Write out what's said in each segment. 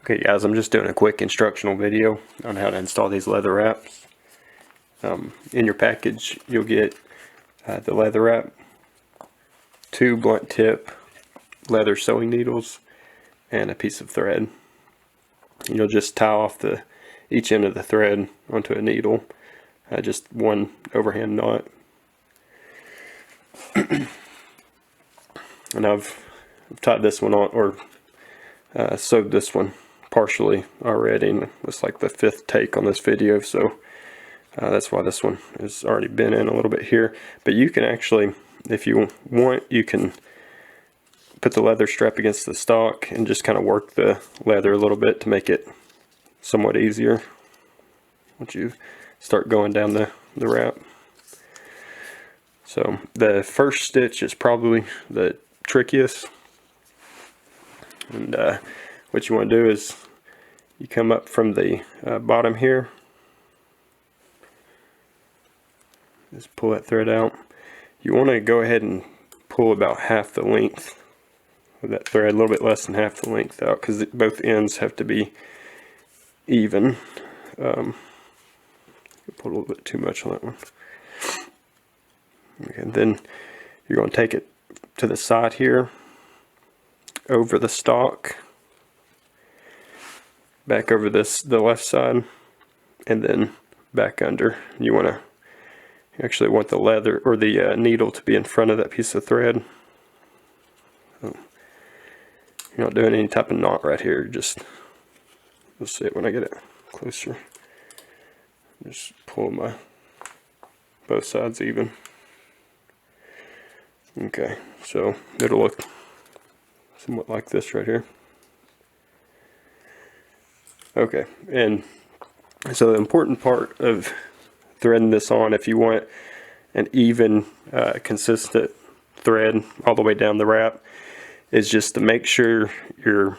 Okay guys, I'm just doing a quick instructional video on how to install these leather wraps. In your package you'll get the leather wrap, 2 blunt tip leather sewing needles, and a piece of thread. You'll just tie off each end of the thread onto a needle, just one overhand knot. And I've tied this one on, or sewed this one partially already, and it's like the 5th take on this video, so that's why this one has already been in a little bit here. But you can actually, if you want, you can put the leather strap against the stock and just kind of work the leather a little bit to make it somewhat easier once you start going down the wrap. So the first stitch is probably the trickiest, and what you want to do is you come up from the bottom here, just pull that thread out. You want to go ahead and pull about half the length of that thread, a little bit less than half the length out, because both ends have to be even. Pull a little bit too much on that one. Okay, and then you're going to take it to the side here, over the stock, back over the left side, and then back under. You actually want the leather or the needle to be in front of that piece of thread. So you're not doing any type of knot right here. Just, you'll see it when I get it closer. Just pull both sides even. Okay, so it'll look somewhat like this right here. Okay, and so the important part of threading this on, if you want an even, consistent thread all the way down the wrap, is just to make sure your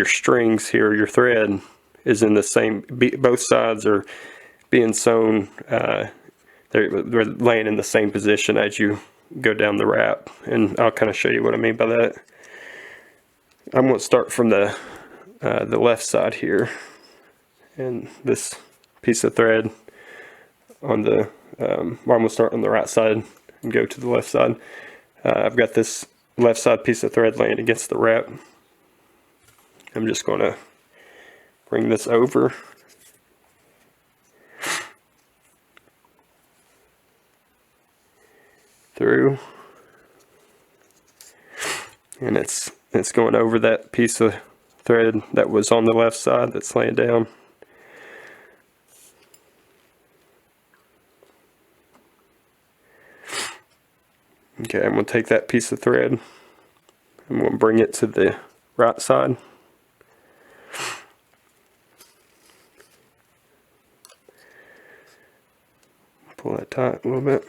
strings here, your thread, is in the same, both sides are being sewn, they're laying in the same position as you go down the wrap. And I'll kind of show you what I mean by that. I'm going to start from the left side here, and this piece of thread on the I'm going to start on the right side and go to the left side. I've got this left side piece of thread laying against the wrap. I'm just going to bring this over, through, and it's going over that piece of thread that was on the left side that's laying down. Okay, I'm going to take that piece of thread, I'm going to bring it to the right side. Pull that tight a little bit.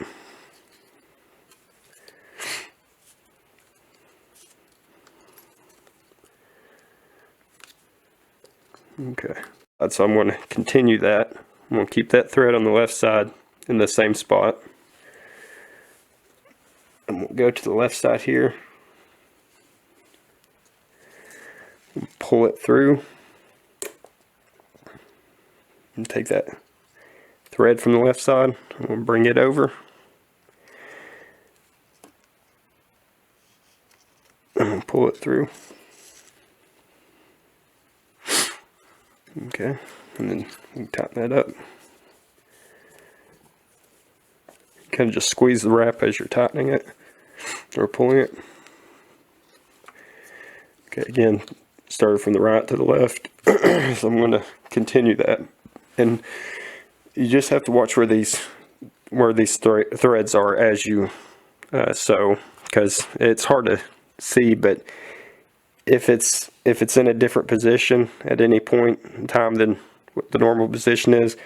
Okay, so I'm going to continue that. I'm going to keep that thread on the left side in the same spot. I'm going to go to the left side here, pull it through, and take that thread from the left side. I'm going to bring it over. I'm going to pull it through. Okay, and then you tighten that up. Kind of just squeeze the wrap as you're tightening it or pulling it. Okay, again, started from the right to the left. So I'm going to continue that, and you just have to watch where these threads are as you sew, because it's hard to see, but if it's in a different position at any point in time than what the normal position is,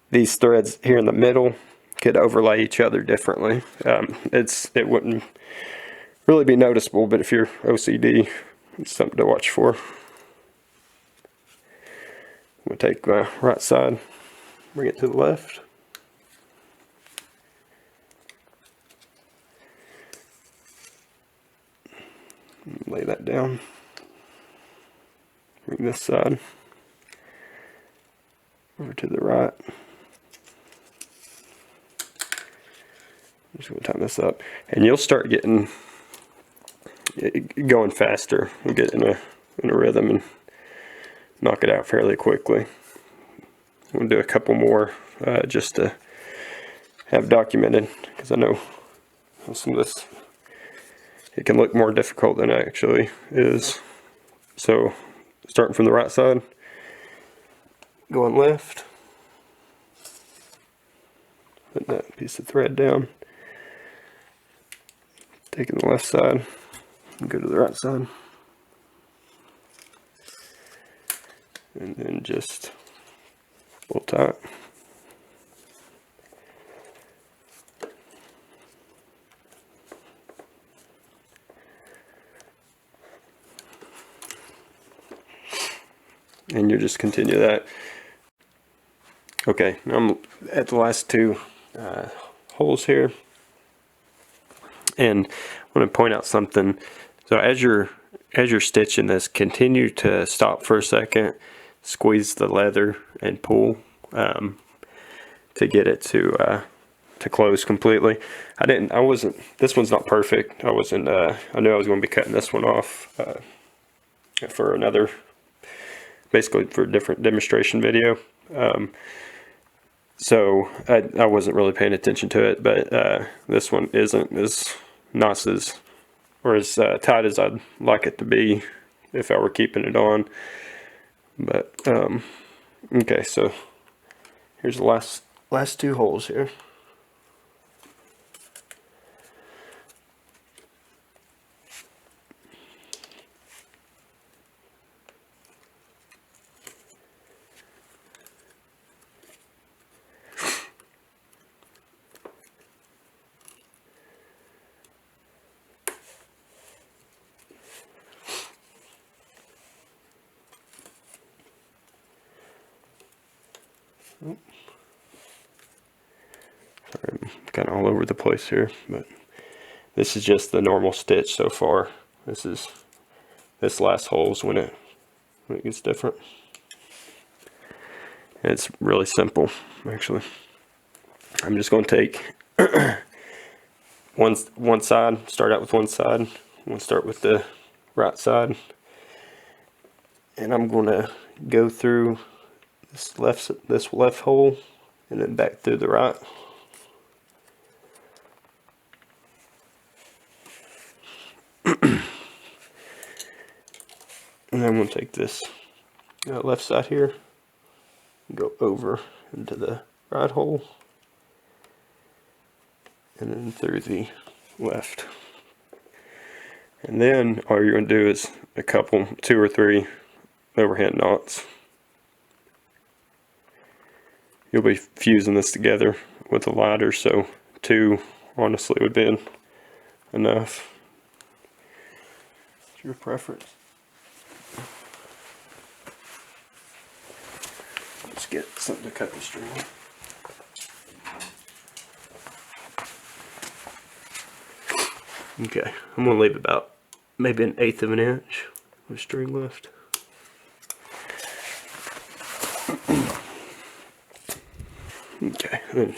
these threads here in the middle could overlay each other differently. It wouldn't really be noticeable, but if you're OCD, it's something to watch for. I'm going to take my right side, bring it to the left. Lay that down. Bring this side over to the right. I'm just going to tighten this up, and you'll start getting going faster. You'll get in a rhythm and knock it out fairly quickly. I'm going to do a couple more just to have documented, because I know some of this, it can look more difficult than it actually is. So starting from the right side, going left, putting that piece of thread down, taking the left side and go to the right side, and then just pull tight. And you just continue that. Okay, now I'm at the last two holes here, and I want to point out something. So as you're stitching this, continue to stop for a second, squeeze the leather, and pull to get it to close completely. This one's not perfect. I knew I was going to be cutting this one off for another, basically for a different demonstration video. So I wasn't really paying attention to it, but this one isn't as nice as, or as tight as I'd like it to be if I were keeping it on. But okay, so here's the last two holes here. Sorry, I'm kind of all over the place here, but this is just the normal stitch so far. This last hole's when it gets different. And it's really simple, actually. I'm just going to take one side, start out with one side. I'm going to start with the right side, and I'm going to go through this left hole and then back through the right. And then we'll take this left side here, go over into the right hole, and then through the left. And then all you're going to do is two or three overhand knots. You'll be fusing this together with a lighter, so 2 honestly would be enough. It's your preference. Let's get something to cut the string. Okay, I'm going to leave about maybe 1/8 of an inch of string left. Okay, then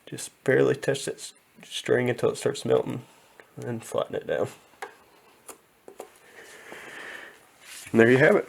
just barely touch that string until it starts melting, and then flatten it down. And there you have it.